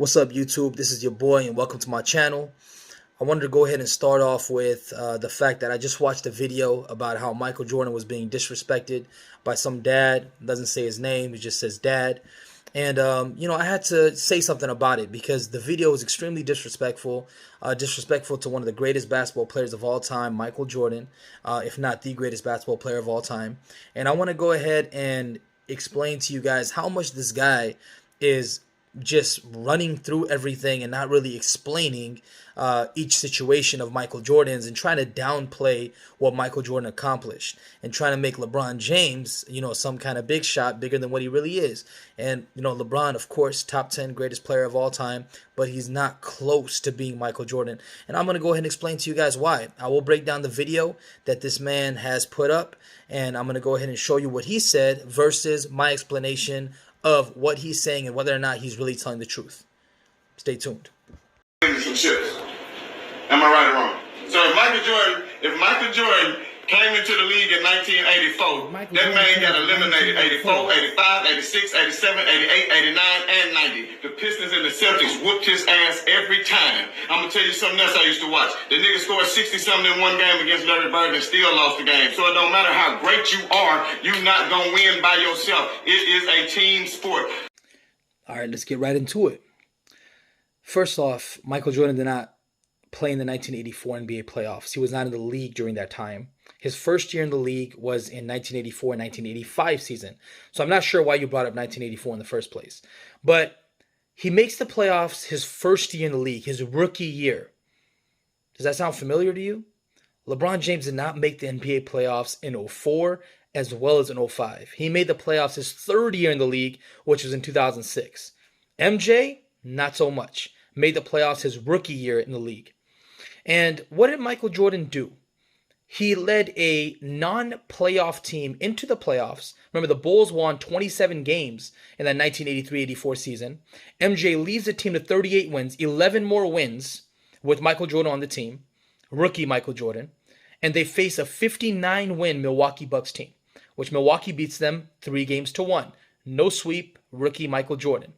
What's up, YouTube? This is your boy, and welcome to my channel. I wanted to go ahead and start off with the fact that I just watched a video about how Michael Jordan was being disrespected by some dad. Doesn't say his name, he just says dad. And, I had to say something about it because the video is extremely disrespectful, disrespectful to one of the greatest basketball players of all time, Michael Jordan, if not the greatest basketball player of all time. And I want to go ahead and explain to you guys how much this guy is just running through everything and not really explaining each situation of Michael Jordan's and trying to downplay what Michael Jordan accomplished and trying to make LeBron James, some kind of big shot, bigger than what he really is. And, LeBron, of course, top 10 greatest player of all time, but he's not close to being Michael Jordan. And I'm going to go ahead and explain to you guys why. I will break down the video that this man has put up, and I'm going to go ahead and show you what he said versus my explanation of what he's saying and whether or not he's really telling the truth. Stay tuned. Some chips. Am I right or wrong? So if Michael Jordan came into the league in 1984, that man got eliminated 84, 85, 86, 87, 88, 89, and 90. The Pistons and the Celtics whooped his ass every time. I'm going to tell you something else I used to watch. The nigga scored 60-something in one game against Larry Bird and still lost the game. So it don't matter how great you are, you're not going to win by yourself. It is a team sport. All right, let's get right into it. First off, Michael Jordan did not play in the 1984 NBA playoffs. He was not in the league during that time. His first year in the league was in 1984 and 1985 season. So I'm not sure why you brought up 1984 in the first place. But he makes the playoffs his first year in the league, his rookie year. Does that sound familiar to you? LeBron James did not make the NBA playoffs in 04 as well as in 05. He made the playoffs his third year in the league, which was in 2006. MJ, not so much. Made the playoffs his rookie year in the league. And what did Michael Jordan do? He led a non-playoff team into the playoffs. Remember, the Bulls won 27 games in that 1983-84 season. MJ leads the team to 38 wins, 11 more wins with Michael Jordan on the team, rookie Michael Jordan. And they face a 59-win Milwaukee Bucks team, which Milwaukee beats them 3-1. No sweep, rookie Michael Jordan.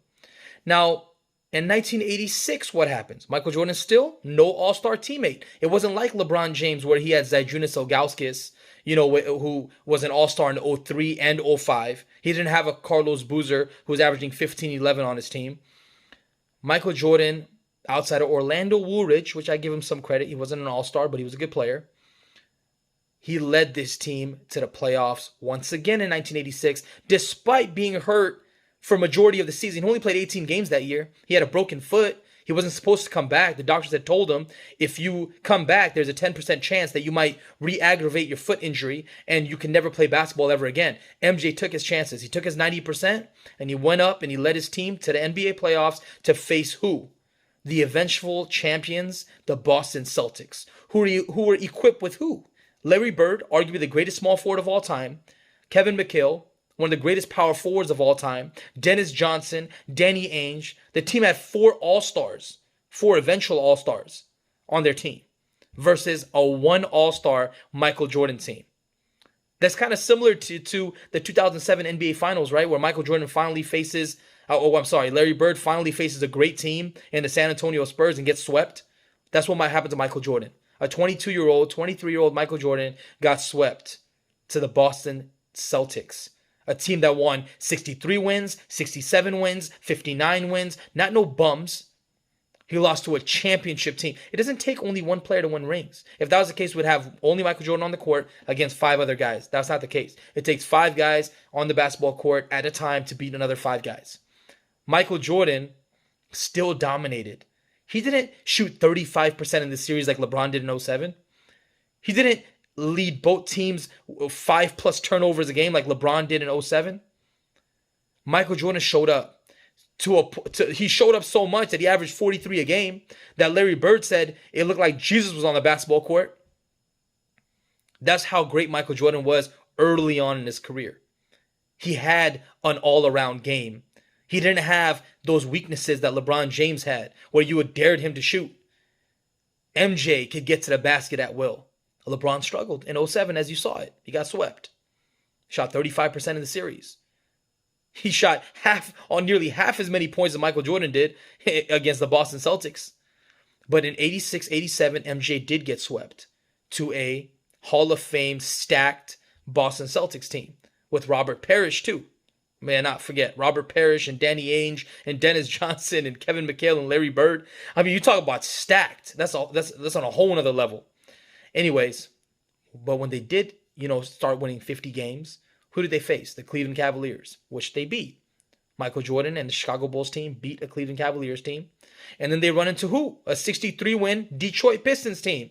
Now, in 1986, what happens? Michael Jordan still no all-star teammate. It wasn't like LeBron James where he had Zydrunas Ilgauskas, who was an all-star in 03 and 05. He didn't have a Carlos Boozer who was averaging 15-11 on his team. Michael Jordan, outside of Orlando Woolridge, which I give him some credit. He wasn't an all-star, but he was a good player. He led this team to the playoffs once again in 1986, despite being hurt for a majority of the season. He only played 18 games that year. He had a broken foot. He wasn't supposed to come back. The doctors had told him, if you come back, there's a 10% chance that you might re-aggravate your foot injury and you can never play basketball ever again. MJ took his chances. He took his 90% and he went up and he led his team to the NBA playoffs to face who? The eventual champions, the Boston Celtics, who were equipped with who? Larry Bird, arguably the greatest small forward of all time, Kevin McHale, one of the greatest power forwards of all time, Dennis Johnson, Danny Ainge. The team had 4 all-stars, 4 eventual all-stars on their team versus a 1 all-star Michael Jordan team. That's kind of similar to the 2007 NBA Finals, right? Where Michael Jordan finally faces, Larry Bird finally faces a great team in the San Antonio Spurs and gets swept. That's what might happen to Michael Jordan. A 22-year-old, 23-year-old Michael Jordan got swept to the Boston Celtics. A team that won 63 wins, 67 wins, 59 wins. Not no bums. He lost to a championship team. It doesn't take only one player to win rings. If that was the case, we'd have only Michael Jordan on the court against 5 other guys. That's not the case. It takes 5 guys on the basketball court at a time to beat another 5 guys. Michael Jordan still dominated. He didn't shoot 35% in the series like LeBron did in 07. He didn't lead both teams 5+ turnovers a game like LeBron did in 07. Michael Jordan showed up. He showed up so much that he averaged 43 a game that Larry Bird said it looked like Jesus was on the basketball court. That's how great Michael Jordan was early on in his career. He had an all-around game. He didn't have those weaknesses that LeBron James had where you would dared him to shoot. MJ could get to the basket at will. LeBron struggled in 07 as you saw it. He got swept. Shot 35% in the series. He shot nearly half as many points as Michael Jordan did against the Boston Celtics. But in 86, 87, MJ did get swept to a Hall of Fame stacked Boston Celtics team with Robert Parrish too. May I not forget Robert Parrish and Danny Ainge and Dennis Johnson and Kevin McHale and Larry Bird. I mean, you talk about stacked. That's on a whole nother level. Anyways, but when they did, start winning 50 games, who did they face? The Cleveland Cavaliers, which they beat. Michael Jordan and the Chicago Bulls team beat a Cleveland Cavaliers team. And then they run into who? A 63-win Detroit Pistons team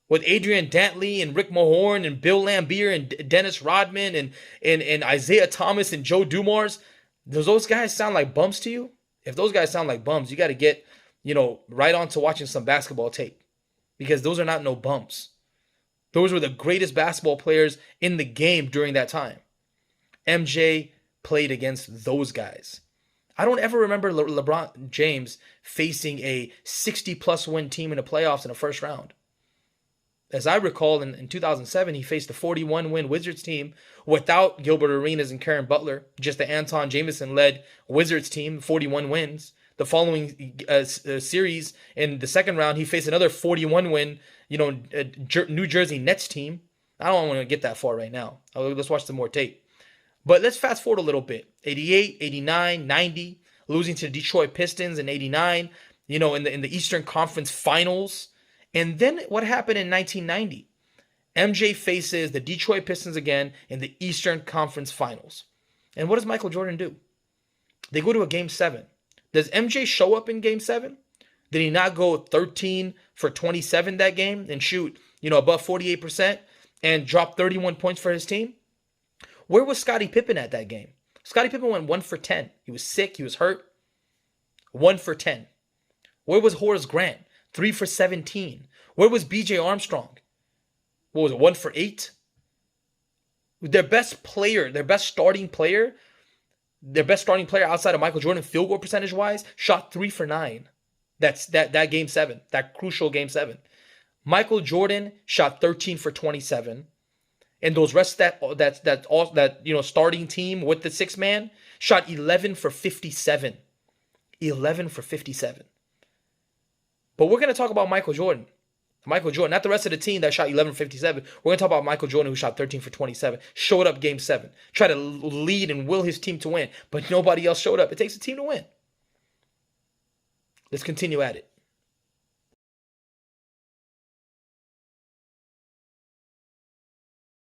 with Adrian Dantley and Rick Mahorn and Bill Laimbeer and Dennis Rodman and Isaiah Thomas and Joe Dumars. Does those guys sound like bums to you? If those guys sound like bums, you got to get, right on to watching some basketball tape, because those are not no bums. Those were the greatest basketball players in the game during that time. MJ played against those guys. I don't ever remember LeBron James facing a 60-plus win team in the playoffs in the first round. As I recall, in 2007, he faced a 41-win Wizards team without Gilbert Arenas and Karen Butler, just the Anton Jameson-led Wizards team, 41 wins. The following series, in the second round, he faced another 41-win, New Jersey Nets team. I don't want to get that far right now. Let's watch some more tape. But let's fast forward a little bit. 88, 89, 90, losing to the Detroit Pistons in 89, in the Eastern Conference Finals. And then what happened in 1990? MJ faces the Detroit Pistons again in the Eastern Conference Finals. And what does Michael Jordan do? They go to a Game 7. Does MJ show up in Game 7? Did he not go 13 for 27 that game and shoot, above 48% and drop 31 points for his team? Where was Scottie Pippen at that game? Scottie Pippen went 1 for 10. He was sick. He was hurt. 1 for 10. Where was Horace Grant? 3 for 17. Where was B.J. Armstrong? What was it, 1 for 8? Their best starting player outside of Michael Jordan, field goal percentage-wise, shot 3 for 9. That's that Game 7, that crucial Game 7. Michael Jordan shot 13 for 27. And those rest that starting team with the 6-man shot 11 for 57. 11 for 57. But we're going to talk about Michael Jordan. Michael Jordan, not the rest of the team that shot 11 for 57. We're going to talk about Michael Jordan, who shot 13 for 27. Showed up Game 7. Tried to lead and will his team to win. But nobody else showed up. It takes a team to win. Let's continue at it.